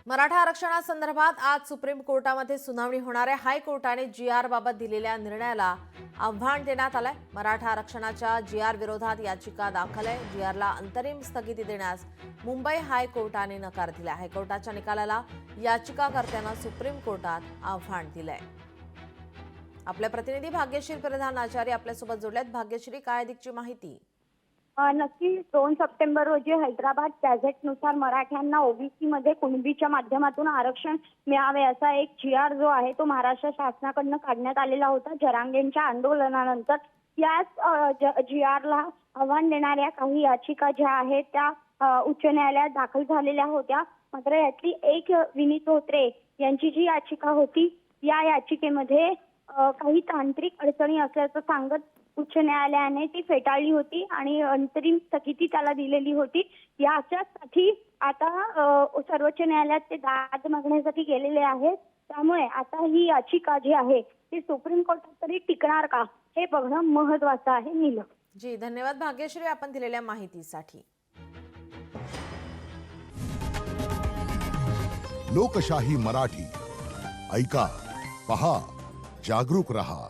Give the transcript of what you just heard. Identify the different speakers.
Speaker 1: मराठा आरक्षणासंदर्भात आज सुप्रीम कोर्टामध्ये सुनावणी होणार आहे। हायकोर्टाने जीआर बाबत दिलेल्या निर्णयाला आव्हान देण्यात आलंय। मराठा आरक्षणाच्या जीआर विरोधात याचिका दाखल आहे। जीआरला अंतरिम स्थगिती देण्यास मुंबई हायकोर्टाने नकार दिला। हायकोर्टाच्या निकालाला याचिकाकर्त्यांना सुप्रीम कोर्टात आव्हान दिलंय। आपले प्रतिनिधी भाग्यश्री प्रधान आचार्य आपल्यासोबत जोडलेत। भाग्यश्री, काय अधिकची माहिती?
Speaker 2: नक्की 2 सप्टेंबर रोजी हैदराबाद गॅझेटनुसार मराठ्यांना ओबीसी मध्ये कुणबीच्या माध्यमातून आरक्षण मिळावे असा एक जीआर जो आहे तो महाराष्ट्र शासनाकडून काढण्यात आलेला होता। जरांगेंच्या आंदोलनानंतर याच जीआरला आव्हान देणाऱ्या काही याचिका ज्या आहेत त्या उच्च न्यायालयात दाखल झालेल्या होत्या। मात्र यातली एक विनीत धोत्रे यांची जी याचिका होती या याचिकेमध्ये काही तांत्रिक अडचणी असल्याचं सांगत उच्च न्यायालयाने ती फेटाळली होती आणि अंतरिम स्थगिती त्याला दिलेली होती। याच्यासाठी आता सर्वोच्च न्यायालयात ते दाद मागण्यासाठी गेलेले आहेत। त्यामुळे आता ही याचिका जी आहे ती सुप्रीम कोर्टात तरी टिकणार का हे बघणं महत्त्वाचं आहे। नील
Speaker 1: जी, धन्यवाद भाग्यश्री आपण दिलेल्या माहितीसाठी।
Speaker 3: लोकशाही मराठी ऐका, पहा, जागरूक रहा।